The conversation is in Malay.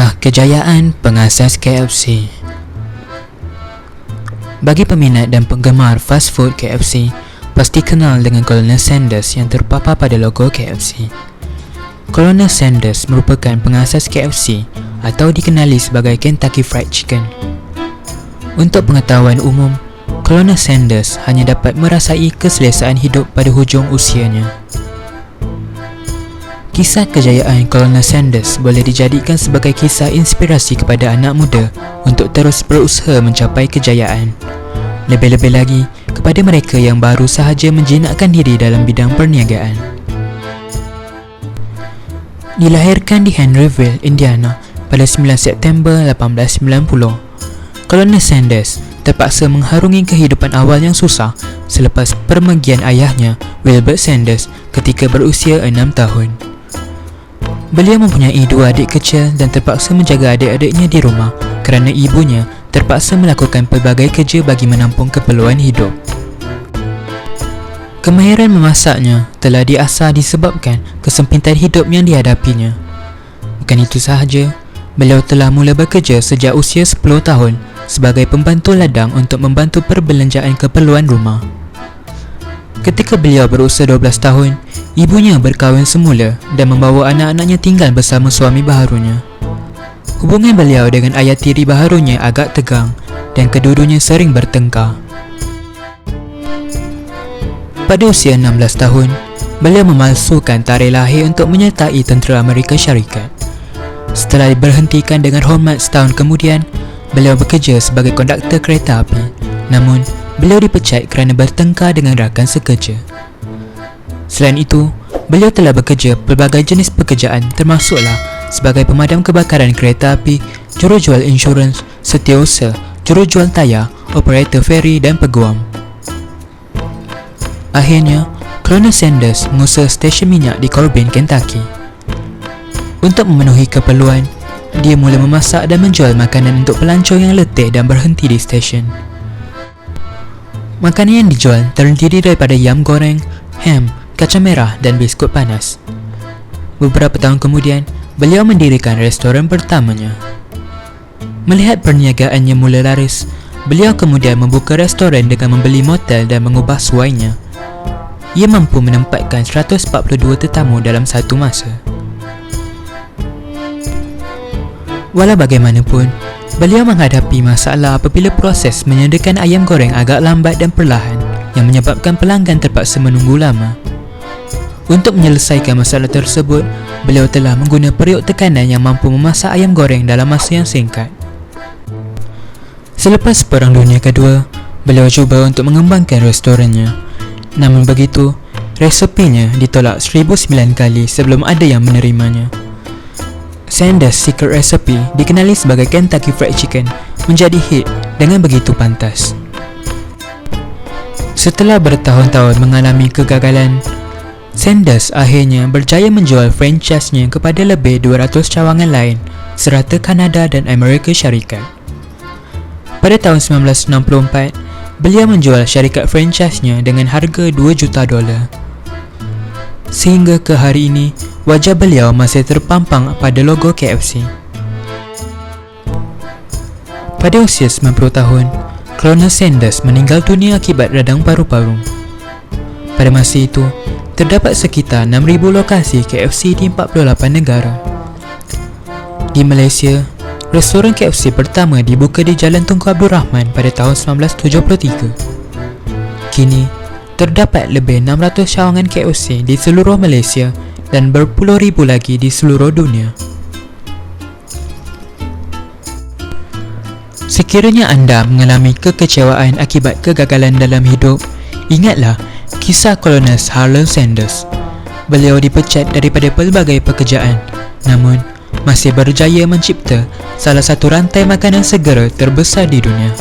Kisah kejayaan pengasas KFC. Bagi peminat dan penggemar fast food KFC, pasti kenal dengan Colonel Sanders yang terpapar pada logo KFC. Colonel Sanders merupakan pengasas KFC atau dikenali sebagai Kentucky Fried Chicken. Untuk pengetahuan umum, Colonel Sanders hanya dapat merasai keselesaan hidup pada hujung usianya. Kisah kejayaan Colonel Sanders boleh dijadikan sebagai kisah inspirasi kepada anak muda untuk terus berusaha mencapai kejayaan. Lebih-lebih lagi kepada mereka yang baru sahaja menjinakkan diri dalam bidang perniagaan. Dilahirkan di Henryville, Indiana pada 9 September 1890, Colonel Sanders terpaksa mengharungi kehidupan awal yang susah selepas permergian ayahnya, Wilbert Sanders, ketika berusia 6 tahun. Beliau mempunyai 2 adik kecil dan terpaksa menjaga adik-adiknya di rumah kerana ibunya terpaksa melakukan pelbagai kerja bagi menampung keperluan hidup. Kemahiran memasaknya telah diasah disebabkan kesempitan hidup yang dihadapinya. Bukan itu sahaja, beliau telah mula bekerja sejak usia 10 tahun sebagai pembantu ladang untuk membantu perbelanjaan keperluan rumah. Ketika beliau berusia 12 tahun, ibunya berkahwin semula dan membawa anak-anaknya tinggal bersama suami baharunya. Hubungan beliau dengan ayah tiri baharunya agak tegang dan kedua-duanya sering bertengkar. Pada usia 16 tahun, beliau memalsukan tarikh lahir untuk menyertai tentera Amerika Syarikat. Setelah diberhentikan dengan hormat setahun kemudian, beliau bekerja sebagai konduktor kereta api. Namun, beliau dipecat kerana bertengkar dengan rakan sekerja. Selain itu, beliau telah bekerja pelbagai jenis pekerjaan termasuklah sebagai pemadam kebakaran kereta api, jurujual insurans, setiausaha, jurujual tayar, operator feri dan peguam. Akhirnya, Colonel Sanders mengusaha stesen minyak di Corbin, Kentucky. Untuk memenuhi keperluan, dia mula memasak dan menjual makanan untuk pelancong yang letih dan berhenti di stesen. Makanan yang dijual terdiri daripada yam goreng, ham, kacang merah dan biskut panas. Beberapa tahun kemudian, beliau mendirikan restoran pertamanya. Melihat perniagaannya mula laris, beliau kemudian membuka restoran dengan membeli motel dan mengubah suainya. Ia mampu menempatkan 142 tetamu dalam satu masa. Walau bagaimanapun, beliau menghadapi masalah apabila proses menyediakan ayam goreng agak lambat dan perlahan yang menyebabkan pelanggan terpaksa menunggu lama. Untuk menyelesaikan masalah tersebut, beliau telah menggunakan periuk tekanan yang mampu memasak ayam goreng dalam masa yang singkat. Selepas Perang Dunia Kedua, beliau cuba untuk mengembangkan restorannya. Namun begitu, resepinya ditolak 1009 kali sebelum ada yang menerimanya. Sanders' secret recipe dikenali sebagai Kentucky Fried Chicken menjadi hit dengan begitu pantas. Setelah bertahun-tahun mengalami kegagalan, Sanders akhirnya berjaya menjual franchise-nya kepada lebih 200 cawangan lain serta Kanada dan Amerika Syarikat. Pada tahun 1964, beliau menjual syarikat franchise-nya dengan harga $2 juta. Sehingga ke hari ini, wajah beliau masih terpampang pada logo KFC. Pada usia 90 tahun, Colonel Sanders meninggal dunia akibat radang paru-paru. Pada masa itu, terdapat sekitar 6,000 lokasi KFC di 48 negara. Di Malaysia, restoran KFC pertama dibuka di Jalan Tunku Abdul Rahman pada tahun 1973. Kini, terdapat lebih 600 cawangan KFC di seluruh Malaysia dan berpuluh ribu lagi di seluruh dunia. Sekiranya anda mengalami kekecewaan akibat kegagalan dalam hidup, ingatlah kisah Colonel Harlan Sanders. Beliau dipecat daripada pelbagai pekerjaan, namun masih berjaya mencipta salah satu rantai makanan segera terbesar di dunia.